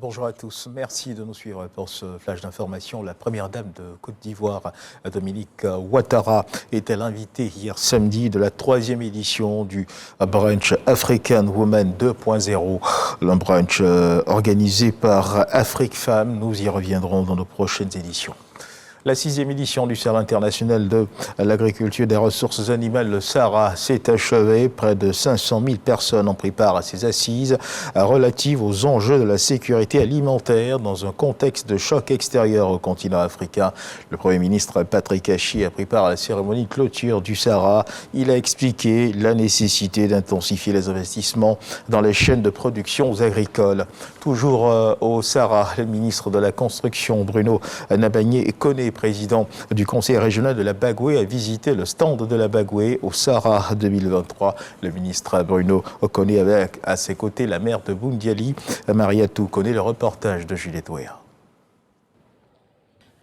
Bonjour à tous. Merci de nous suivre pour ce flash d'information. La première dame de Côte d'Ivoire, Dominique Ouattara, était l'invitée hier samedi de la 3e édition du brunch African Women 2.0. Le brunch organisé par Afrique Femmes. Nous y reviendrons dans nos prochaines éditions. La 6e édition du Salon international de l'agriculture et des ressources animales, le SARA, s'est achevée. Près de 500 000 personnes ont pris part à ces assises relatives aux enjeux de la sécurité alimentaire dans un contexte de choc extérieur au continent africain. Le Premier ministre Patrick Achi a pris part à la cérémonie de clôture du SARA. Il a expliqué la nécessité d'intensifier les investissements dans les chaînes de production agricoles. Toujours au SARA, le ministre de la Construction, Bruno Nabagné, connaît président du conseil régional de la Bagoué, a visité le stand de la Bagoué au SARA 2023. Le ministre Bruno Okone avec à ses côtés la maire de Boundiali, Mariatou connaît le reportage de Juliette Ouéa.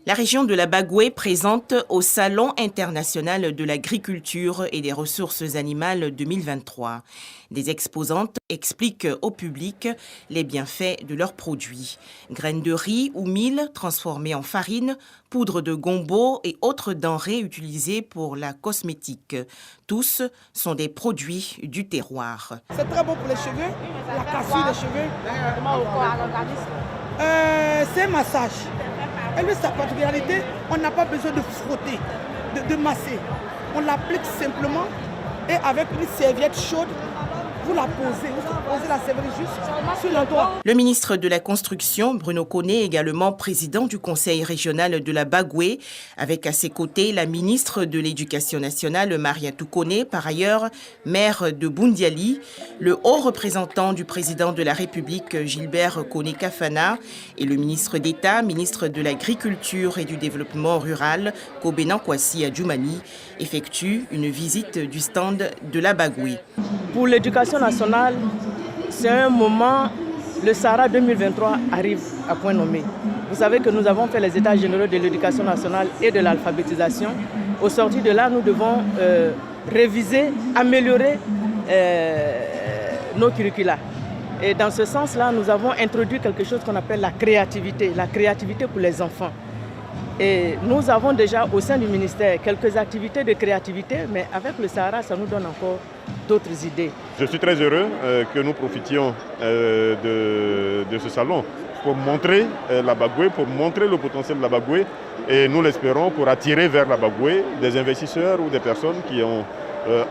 La région de la Bagoué présente au Salon international de l'agriculture et des ressources animales 2023. Des exposantes expliquent au public les bienfaits de leurs produits. Graines de riz ou mil transformées en farine, poudre de gombo et autres denrées utilisées pour la cosmétique. Tous sont des produits du terroir. C'est très bon pour les cheveux, la cassure des cheveux. C'est un massage. Et lui, sa particularité, on n'a pas besoin de frotter, de masser. On l'applique simplement et avec une serviette chaude, vous la posez, vous posez la serviette juste sur le doigt. Le ministre de la Construction, Bruno Okone, également président du conseil régional de la Bagoué, avec à ses côtés la ministre de l'Éducation nationale, Mariatou Kone, par ailleurs maire de Boundiali, le haut représentant du président de la République, Gilbert Kone Kafana, et le ministre d'État, ministre de l'Agriculture et du Développement rural, Kobena Kwasi Adjoumani, effectuent une visite du stand de la Bagoué. Pour l'éducation nationale, c'est un moment, le SARA 2023 arrive à point nommé. Vous savez que nous avons fait les états généraux de l'éducation nationale et de l'alphabétisation. Au sortir de là, nous devons réviser, améliorer nos curricula. Et dans ce sens-là, nous avons introduit quelque chose qu'on appelle la créativité pour les enfants. Et nous avons déjà au sein du ministère quelques activités de créativité, mais avec le SARA, ça nous donne encore d'autres idées. Je suis très heureux que nous profitions de ce salon pour montrer la Bagoué, pour montrer le potentiel de la Bagoué, et nous l'espérons pour attirer vers la Bagoué des investisseurs ou des personnes qui ont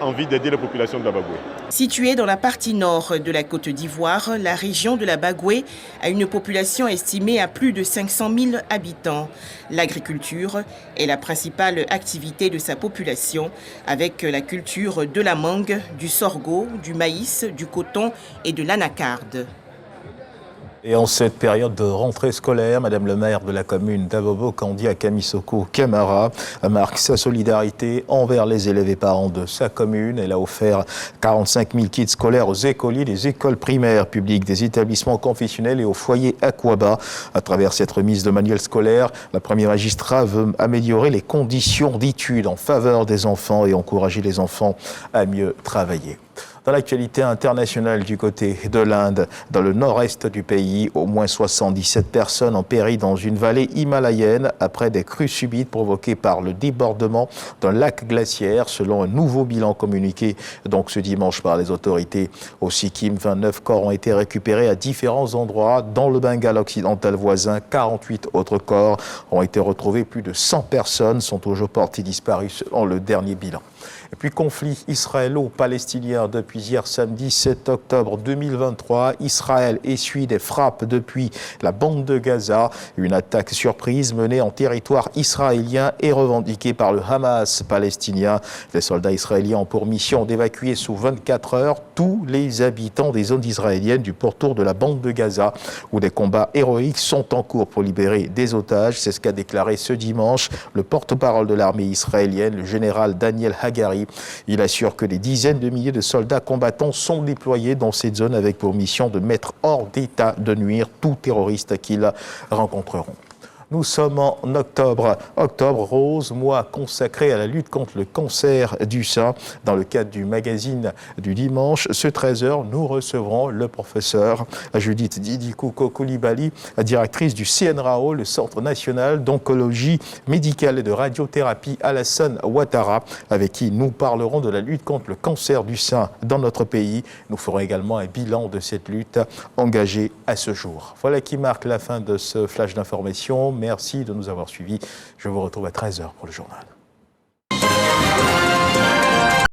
envie d'aider la population de la Bagoué. Située dans la partie nord de la Côte d'Ivoire, la région de la Bagoué a une population estimée à plus de 500 000 habitants. L'agriculture est la principale activité de sa population, avec la culture de la mangue, du sorgho, du maïs, du coton et de l'anacarde. Et en cette période de rentrée scolaire, Madame le maire de la commune d'Abobo, Candia Kamisoko Camara, marque sa solidarité envers les élèves et parents de sa commune. Elle a offert 45 000 kits scolaires aux écoliers des écoles primaires publiques, des établissements confessionnels et aux foyers Aquaba. À travers cette remise de manuels scolaires, la première magistrat veut améliorer les conditions d'études en faveur des enfants et encourager les enfants à mieux travailler. Dans l'actualité internationale du côté de l'Inde, dans le nord-est du pays, au moins 77 personnes ont péri dans une vallée himalayenne après des crues subites provoquées par le débordement d'un lac glaciaire, selon un nouveau bilan communiqué donc ce dimanche par les autorités. Au Sikkim, 29 corps ont été récupérés à différents endroits dans le Bengale occidental voisin. 48 autres corps ont été retrouvés. Plus de 100 personnes sont aujourd'hui portées disparues selon le dernier bilan. Et puis conflit israélo-palestinien depuis hier samedi 7 octobre 2023. Israël essuie des frappes depuis la bande de Gaza. Une attaque surprise menée en territoire israélien et revendiquée par le Hamas palestinien. Les soldats israéliens ont pour mission d'évacuer sous 24 heures tous les habitants des zones israéliennes du pourtour de la bande de Gaza, où des combats héroïques sont en cours pour libérer des otages. C'est ce qu'a déclaré ce dimanche le porte-parole de l'armée israélienne, le général Daniel Hagari. Il assure que des dizaines de milliers de soldats combattants sont déployés dans cette zone avec pour mission de mettre hors d'état de nuire tout terroriste qu'ils rencontreront. Nous sommes en octobre. Octobre rose, mois consacré à la lutte contre le cancer du sein. Dans le cadre du magazine du dimanche, ce 13h, nous recevrons le professeur Judith Didiko-Coulibaly, directrice du CNRAO, le Centre national d'oncologie médicale et de radiothérapie Alassane Ouattara, avec qui nous parlerons de la lutte contre le cancer du sein dans notre pays. Nous ferons également un bilan de cette lutte engagée à ce jour. Voilà qui marque la fin de ce flash d'information. Merci de nous avoir suivis. Je vous retrouve à 13h pour le journal.